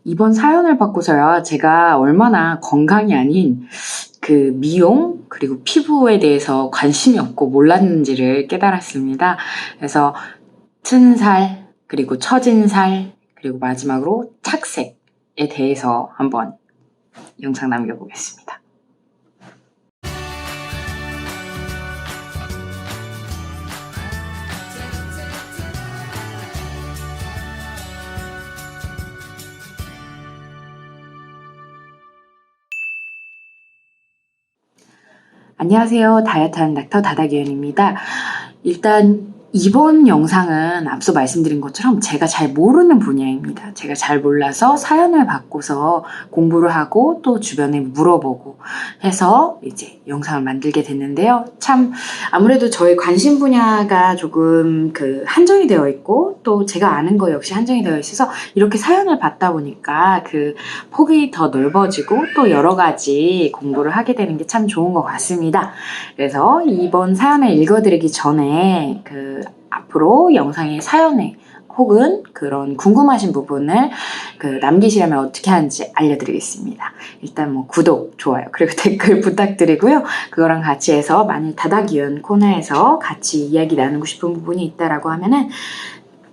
이번 사연을 받고서야 제가 얼마나 건강이 아닌 그 미용 그리고 피부에 대해서 관심이 없고 몰랐는지를 깨달았습니다. 그래서 튼 살, 그리고 처진 살, 그리고 마지막으로 착색에 대해서 한번 영상 남겨보겠습니다. 안녕하세요. 다이어트하는 닥터 다다기현입니다. 일단 이번 영상은 앞서 말씀드린 것처럼 제가 잘 모르는 분야입니다. 제가 잘 몰라서 사연을 받고서 공부를 하고 또 주변에 물어보고 해서 이제 영상을 만들게 됐는데요. 참 아무래도 저의 관심 분야가 조금 한정이 되어 있고 또 제가 아는 거 역시 한정이 되어 있어서 이렇게 사연을 받다 보니까 그 폭이 더 넓어지고 또 여러 가지 공부를 하게 되는 게 참 좋은 것 같습니다. 그래서 이번 사연을 읽어드리기 전에 앞으로 영상의 사연에 혹은 그런 궁금하신 부분을 남기시려면 어떻게 하는지 알려드리겠습니다. 일단 구독, 좋아요, 그리고 댓글 부탁드리고요. 그거랑 같이 해서 만일 다다기현 코너에서 같이 이야기 나누고 싶은 부분이 있다라고 하면은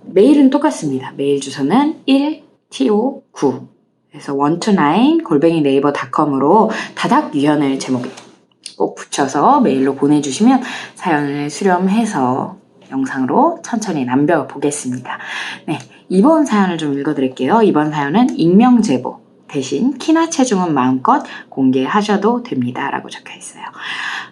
메일은 똑같습니다. 메일 주소는 1to9 그래서 129@naver.com으로 다닥유현을 제목에 꼭 붙여서 메일로 보내주시면 사연을 수렴해서 영상으로 천천히 남겨보겠습니다. 네, 이번 사연을 좀 읽어드릴게요. 이번 사연은 익명 제보 대신 키나 체중은 마음껏 공개하셔도 됩니다. 라고 적혀있어요.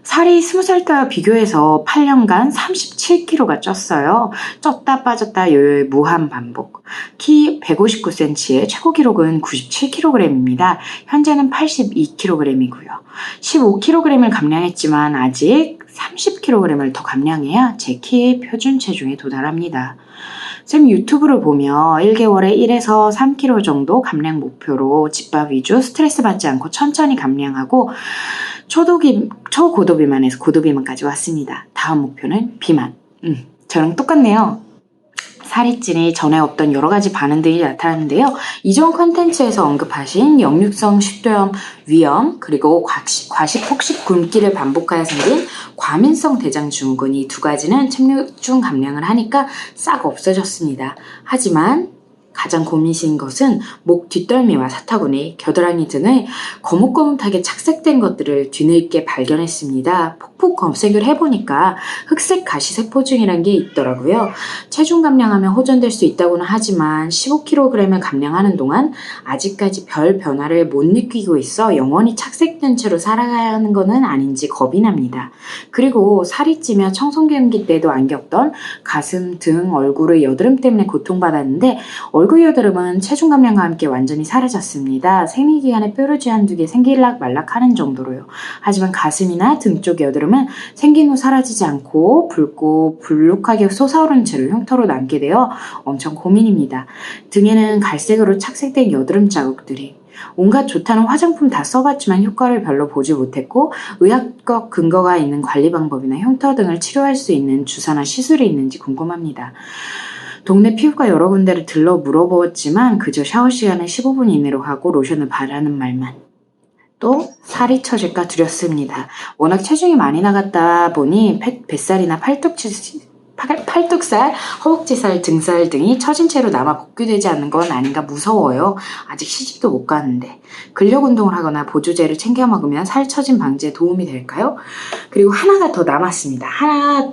살이 20살 때와 비교해서 8년간 37kg가 쪘어요. 쪘다 빠졌다 요요의 무한 반복. 키 159cm에 최고 기록은 97kg입니다. 현재는 82kg이고요. 15kg을 감량했지만 아직 30kg을 더 감량해야 제 키의 표준 체중에 도달합니다. 쌤 유튜브를 보며 1개월에 1에서 3kg 정도 감량 목표로 집밥 위주 스트레스 받지 않고 천천히 감량하고 초고도 비만에서 고도 비만까지 왔습니다. 다음 목표는 비만. 저랑 똑같네요. 살이 찌니 전에 없던 여러 가지 반응들이 나타났는데요. 이전 컨텐츠에서 언급하신 역류성 식도염 위험 그리고 과식 폭식 굶기를 반복하여 생긴 과민성 대장증후군 이 두 가지는 체중 감량을 하니까 싹 없어졌습니다. 하지만 가장 고민이신 것은 목 뒷덜미와 사타구니, 겨드랑이 등의 거뭇거뭇하게 착색된 것들을 뒤늦게 발견했습니다. 폭폭 검색을 해보니까 흑색 가시세포증이란 게 있더라고요. 체중 감량하면 호전될 수 있다고는 하지만 15kg을 감량하는 동안 아직까지 별 변화를 못 느끼고 있어 영원히 착색된 채로 살아가야 하는 것은 아닌지 겁이 납니다. 그리고 살이 찌며 청소년기 때도 안 겪던 가슴, 등, 얼굴의 여드름 때문에 고통받았는데 얼굴 여드름은 체중 감량과 함께 완전히 사라졌습니다. 생리기간에 뾰루지 한두 개 생길락 말락 하는 정도로요. 하지만 가슴이나 등 쪽 여드름은 생긴 후 사라지지 않고 붉고 불룩하게 솟아오르는 채로 흉터로 남게 되어 엄청 고민입니다. 등에는 갈색으로 착색된 여드름 자국들이 온갖 좋다는 화장품 다 써봤지만 효과를 별로 보지 못했고 의학적 근거가 있는 관리 방법이나 흉터 등을 치료할 수 있는 주사나 시술이 있는지 궁금합니다. 동네 피부과 여러 군데를 들러 물어보았지만 그저 샤워 시간을 15분 이내로 하고 로션을 바르는 말만. 또 살이 처질까 두렵습니다. 워낙 체중이 많이 나갔다 보니 뱃살이나 팔뚝살, 허벅지살, 등살 등이 처진 채로 남아 복귀되지 않는 건 아닌가 무서워요. 아직 시집도 못 가는데. 근력 운동을 하거나 보조제를 챙겨 먹으면 살 처짐 방지에 도움이 될까요? 그리고 하나가 더 남았습니다.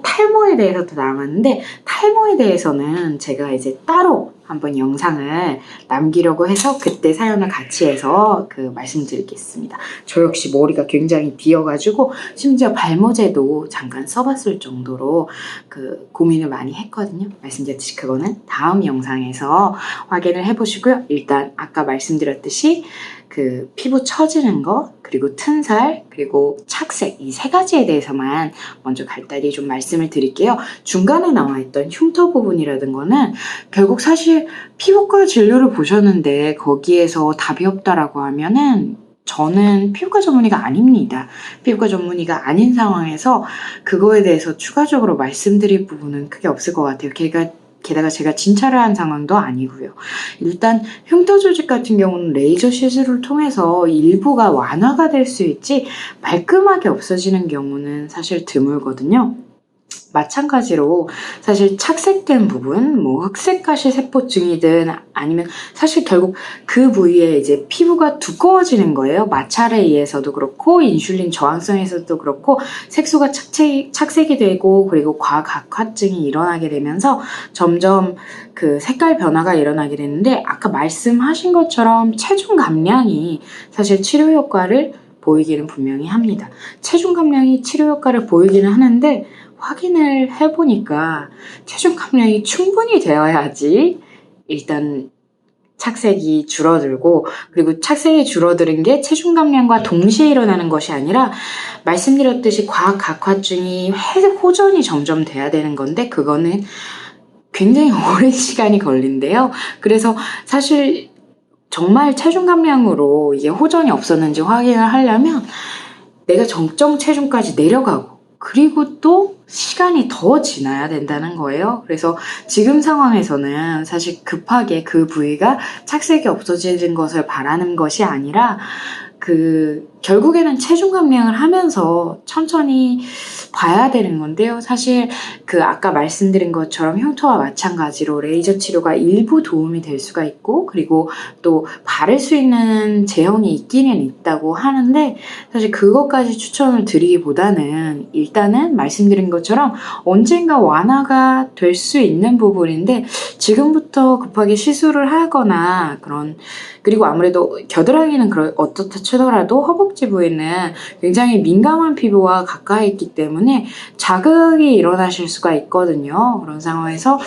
탈모에 대해서 더 남았는데 탈모에 대해서는 제가 이제 따로 한번 영상을 남기려고 해서 그때 사연을 같이 해서 말씀드리겠습니다. 저 역시 머리가 굉장히 비어가지고 심지어 발모제도 잠깐 써봤을 정도로 고민을 많이 했거든요. 말씀드렸듯이 그거는 다음 영상에서 확인을 해보시고요. 일단 아까 말씀드렸듯이 피부 처지는 거, 그리고 튼살, 그리고 착색 이 세 가지에 대해서만 먼저 간단히 좀 말씀을 드릴게요. 중간에 나와 있던 흉터 부분이라든 거는 결국 사실 피부과 진료를 보셨는데 거기에서 답이 없다라고 하면은 저는 피부과 전문의가 아닙니다. 피부과 전문의가 아닌 상황에서 그거에 대해서 추가적으로 말씀드릴 부분은 크게 없을 것 같아요. 게다가 제가 진찰을 한 상황도 아니고요. 일단 흉터 조직 같은 경우는 레이저 시술을 통해서 일부가 완화가 될 수 있지 말끔하게 없어지는 경우는 사실 드물거든요. 마찬가지로 사실 착색된 부분, 뭐 흑색가시 세포증이든 아니면 사실 결국 그 부위에 이제 피부가 두꺼워지는 거예요. 마찰에 의해서도 그렇고 인슐린 저항성에서도 그렇고 색소가 착색이 되고 그리고 과각화증이 일어나게 되면서 점점 그 색깔 변화가 일어나게 되는데 아까 말씀하신 것처럼 체중 감량이 사실 치료 효과를 보이기는 분명히 합니다. 체중 감량이 치료 효과를 보이기는 하는데 확인을 해보니까 체중 감량이 충분히 되어야지 일단 착색이 줄어들고 그리고 착색이 줄어드는 게 체중 감량과 동시에 일어나는 것이 아니라 말씀드렸듯이 과각화증이 호전이 점점 돼야 되는 건데 그거는 굉장히 오랜 시간이 걸린대요. 그래서 사실 정말 체중 감량으로 이게 호전이 없었는지 확인을 하려면 내가 정점 체중까지 내려가고 그리고 또 시간이 더 지나야 된다는 거예요. 그래서 지금 상황에서는 사실 급하게 그 부위가 착색이 없어지는 것을 바라는 것이 아니라 결국에는 체중 감량을 하면서 천천히 봐야 되는 건데요. 사실 아까 말씀드린 것처럼 흉터와 마찬가지로 레이저 치료가 일부 도움이 될 수가 있고 그리고 또 바를 수 있는 제형이 있기는 있다고 하는데 사실 그것까지 추천을 드리기보다는 일단은 말씀드린 것처럼 언젠가 완화가 될 수 있는 부분인데 지금부터 급하게 시술을 하거나 그리고 아무래도 겨드랑이는 어떻다 치더라도 허벅지 부위는 굉장히 민감한 피부와 가까이 있기 때문에 자극이 일어나실 수가 있거든요. 그런 상황에서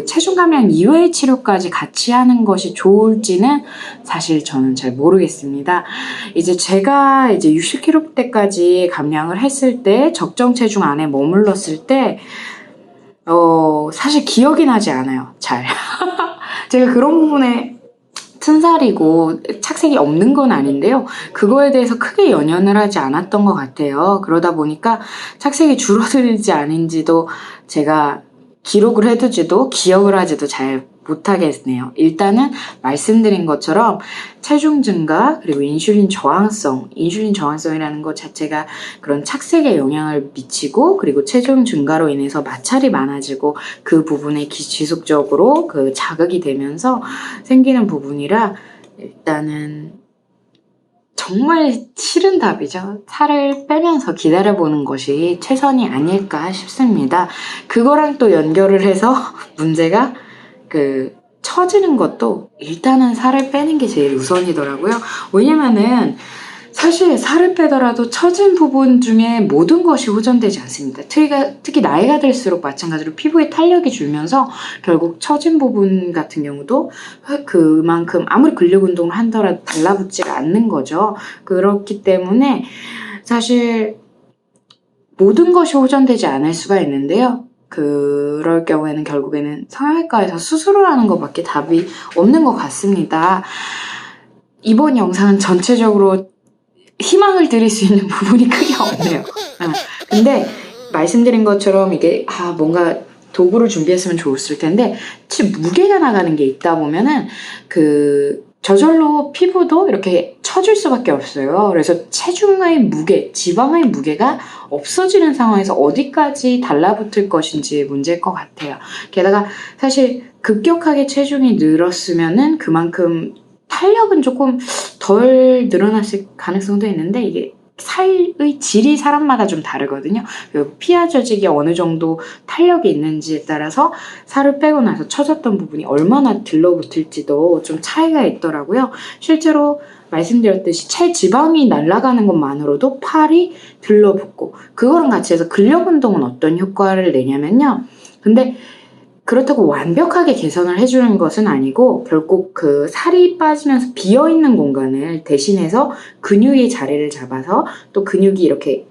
체중 감량 이외의 치료까지 같이 하는 것이 좋을지는 사실 저는 잘 모르겠습니다. 제가 60kg대까지 감량을 했을 때 적정 체중 안에 머물렀을 때 사실 기억이 나지 않아요. 잘. 제가 그런 부분에 튼살이고 착색이 없는 건 아닌데요. 그거에 대해서 크게 연연을 하지 않았던 것 같아요. 그러다 보니까 착색이 줄어들지 않은지도 제가 기록을 해두지도 기억을 하지도 잘 못하겠네요. 일단은 말씀드린 것처럼 체중 증가 그리고 인슐린 저항성이라는 것 자체가 그런 착색에 영향을 미치고 그리고 체중 증가로 인해서 마찰이 많아지고 그 부분에 지속적으로 자극이 되면서 생기는 부분이라 일단은 정말 싫은 답이죠. 살을 빼면서 기다려보는 것이 최선이 아닐까 싶습니다. 그거랑 또 연결을 해서 문제가 처지는 것도 일단은 살을 빼는 게 제일 우선이더라고요. 왜냐면은 사실 살을 빼더라도 처진 부분 중에 모든 것이 호전되지 않습니다. 특히 나이가 들수록 마찬가지로 피부의 탄력이 줄면서 결국 처진 부분 같은 경우도 그만큼 아무리 근력 운동을 한더라도 달라붙지가 않는 거죠. 그렇기 때문에 사실 모든 것이 호전되지 않을 수가 있는데요. 그럴 경우에는 결국에는 성형외과에서 수술을 하는 것밖에 답이 없는 것 같습니다. 이번 영상은 전체적으로 희망을 드릴 수 있는 부분이 크게 없네요. 근데 말씀드린 것처럼 이게 뭔가 도구를 준비했으면 좋았을 텐데 무게가 나가는 게 있다 보면은 저절로 피부도 이렇게 처질 수밖에 없어요. 그래서 체중의 무게, 지방의 무게가 없어지는 상황에서 어디까지 달라붙을 것인지 문제일 것 같아요. 게다가 사실 급격하게 체중이 늘었으면은 그만큼 탄력은 조금 덜 늘어났을 가능성도 있는데 이게 살의 질이 사람마다 좀 다르거든요. 피하 조직이 어느 정도 탄력이 있는지에 따라서 살을 빼고 나서 처졌던 부분이 얼마나 들러붙을지도 좀 차이가 있더라고요. 실제로 말씀드렸듯이 체지방이 날아가는 것만으로도 팔이 들러붙고 그거랑 같이 해서 근력 운동은 어떤 효과를 내냐면요. 근데 그렇다고 완벽하게 개선을 해주는 것은 아니고 결국 살이 빠지면서 비어있는 공간을 대신해서 근육이 자리를 잡아서 또 근육이 이렇게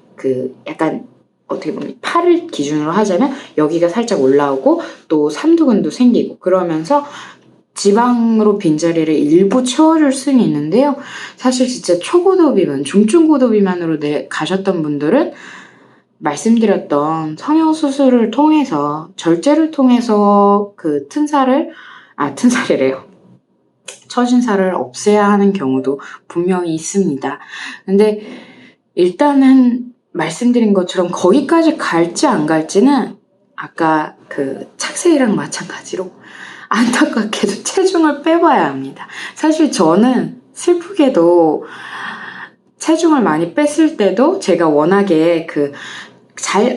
약간 어떻게 보면 팔을 기준으로 하자면 여기가 살짝 올라오고 또 삼두근도 생기고 그러면서 지방으로 빈자리를 일부 채워줄 수는 있는데요. 사실 진짜 초고도 비만, 중증고도 비만으로 가셨던 분들은 말씀드렸던 성형수술을 통해서, 절제를 통해서 그 튼살이래요. 처진살을 없애야 하는 경우도 분명히 있습니다. 근데 일단은 말씀드린 것처럼 거기까지 갈지 안 갈지는 아까 그 착색이랑 마찬가지로 안타깝게도 체중을 빼봐야 합니다. 사실 저는 슬프게도 체중을 많이 뺐을 때도 제가 워낙에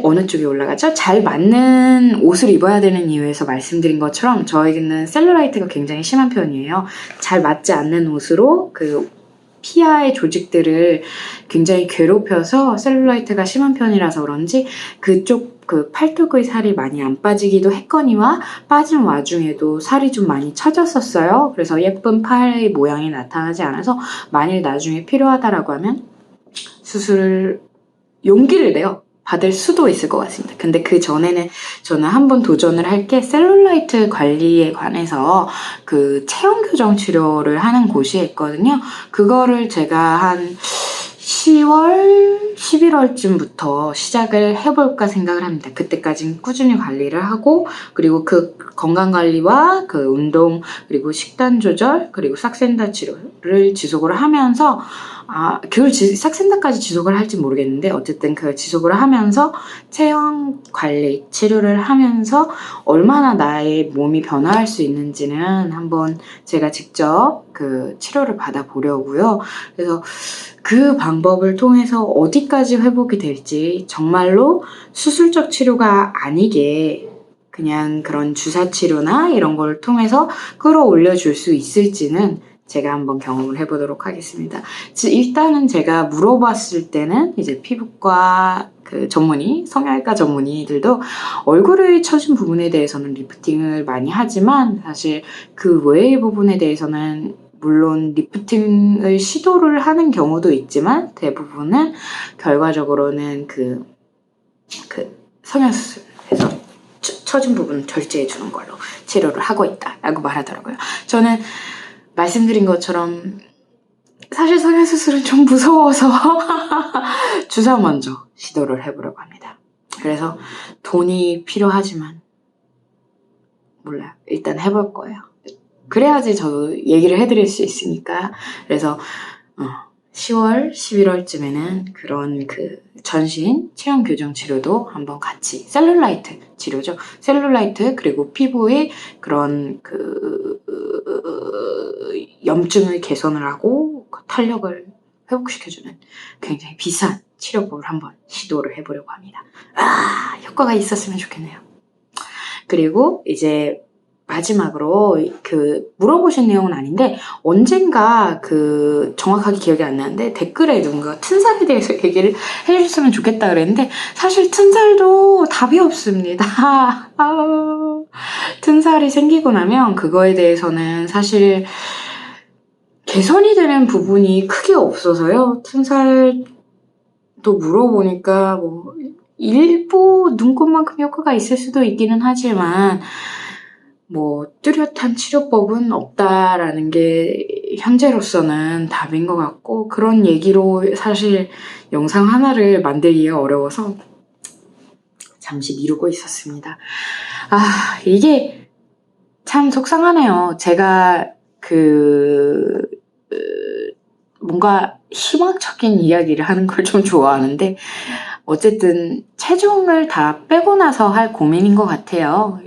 어느 쪽이 올라가죠? 잘 맞는 옷을 입어야 되는 이유에서 말씀드린 것처럼 저에게는 셀룰라이트가 굉장히 심한 편이에요. 잘 맞지 않는 옷으로 피하의 조직들을 굉장히 괴롭혀서 셀룰라이트가 심한 편이라서 그런지 그쪽 팔뚝의 살이 많이 안 빠지기도 했거니와 빠진 와중에도 살이 좀 많이 처졌었어요. 그래서 예쁜 팔의 모양이 나타나지 않아서 만일 나중에 필요하다라고 하면 수술을 용기를 내요. 받을 수도 있을 것 같습니다. 근데 그 전에는 저는 한번 도전을 할 게 셀룰라이트 관리에 관해서 체형 교정 치료를 하는 곳이 있거든요. 그거를 제가 한 10월, 11월쯤부터 시작을 해볼까 생각을 합니다. 그때까지는 꾸준히 관리를 하고, 그리고 그 건강관리와 그 운동, 그리고 식단 조절, 그리고 싹센다 치료를 지속을 하면서, 그걸 싹센다까지 지속을 할지 모르겠는데, 어쨌든 그 지속을 하면서 체형 관리, 치료를 하면서 얼마나 나의 몸이 변화할 수 있는지는 한번 제가 직접 치료를 받아보려고요. 그래서 그 방법을 통해서 어디까지 회복이 될지, 정말로 수술적 치료가 아니게 그냥 그런 주사 치료나 이런 걸 통해서 끌어올려 줄 수 있을지는 제가 한번 경험을 해보도록 하겠습니다. 일단은 제가 물어봤을 때는 이제 피부과 성형외과 전문의들도 얼굴의 처진 부분에 대해서는 리프팅을 많이 하지만 사실 그 외의 부분에 대해서는 물론 리프팅을 시도를 하는 경우도 있지만 대부분은 결과적으로는 성형수술에서 처진 부분을 절제해 주는 걸로 치료를 하고 있다라고 말하더라고요. 저는 말씀드린 것처럼 사실 성형수술은 좀 무서워서 주사 먼저 시도를 해보려고 합니다. 그래서 돈이 필요하지만 몰라요. 일단 해볼 거예요. 그래야지 저도 얘기를 해드릴 수 있으니까. 그래서 10월, 11월쯤에는 그런 전신 체형 교정 치료도 한번 같이, 셀룰라이트 치료죠. 셀룰라이트, 그리고 피부의 그런 염증을 개선을 하고 탄력을 회복시켜주는 굉장히 비싼 치료법을 한번 시도를 해보려고 합니다. 효과가 있었으면 좋겠네요. 그리고 이제 마지막으로 물어보신 내용은 아닌데 언젠가 정확하게 기억이 안 나는데 댓글에 누군가 튼살에 대해서 얘기를 해주셨으면 좋겠다 그랬는데 사실 튼살도 답이 없습니다. 튼살이 생기고 나면 그거에 대해서는 사실 개선이 되는 부분이 크게 없어서요. 튼살도 물어보니까 일부 눈곱만큼 효과가 있을 수도 있기는 하지만 뚜렷한 치료법은 없다라는 게 현재로서는 답인 것 같고, 그런 얘기로 사실 영상 하나를 만들기가 어려워서 잠시 미루고 있었습니다. 이게 참 속상하네요. 제가 뭔가 희망적인 이야기를 하는 걸 좀 좋아하는데 어쨌든 체중을 다 빼고 나서 할 고민인 것 같아요.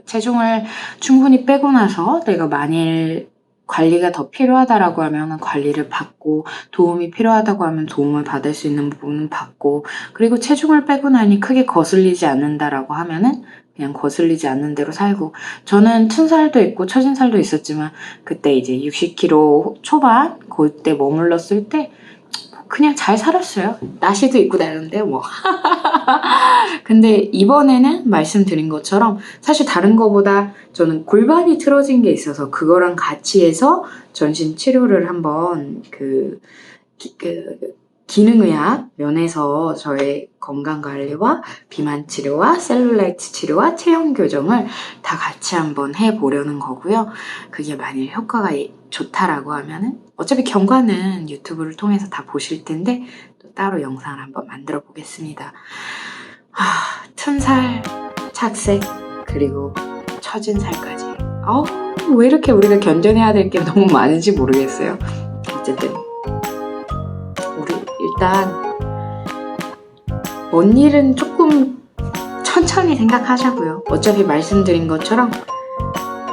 체중을 충분히 빼고 나서 내가 만일 관리가 더 필요하다라고 하면 관리를 받고, 도움이 필요하다고 하면 도움을 받을 수 있는 부분은 받고, 그리고 체중을 빼고 나니 크게 거슬리지 않는다라고 하면은 그냥 거슬리지 않는 대로 살고. 저는 튼살도 있고 처진살도 있었지만 그때 이제 60kg 초반 그때 머물렀을 때 그냥 잘 살았어요. 나시도 입고 다녔는데 근데 이번에는 말씀드린 것처럼 사실 다른 거보다 저는 골반이 틀어진 게 있어서 그거랑 같이 해서 전신 치료를 한번 기능의학 면에서 저의 건강관리와 비만 치료와 셀룰라이트 치료와 체형 교정을 다 같이 한번 해보려는 거고요. 그게 만일 효과가 좋다라고 하면은 어차피 경과는 유튜브를 통해서 다 보실 텐데 또 따로 영상을 한번 만들어 보겠습니다. 1000살, 착색, 그리고 처진 살까지. 왜 이렇게 우리가 견뎌내야 될 게 너무 많은지 모르겠어요. 어쨌든 우리 일단 먼 일은 조금 천천히 생각하자고요. 어차피 말씀드린 것처럼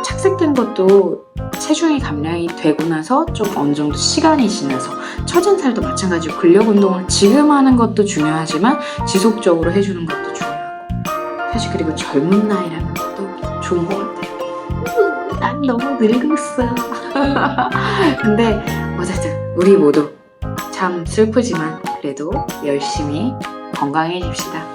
착색된 것도 체중이 감량이 되고 나서 좀 어느 정도 시간이 지나서, 처진 살도 마찬가지로 근력 운동을 지금 하는 것도 중요하지만 지속적으로 해주는 것도 중요하고, 사실 그리고 젊은 나이라는 것도 좋은 것 같아요. 난 너무 늙었어. 근데 어쨌든 우리 모두 참 슬프지만 그래도 열심히 건강해집시다.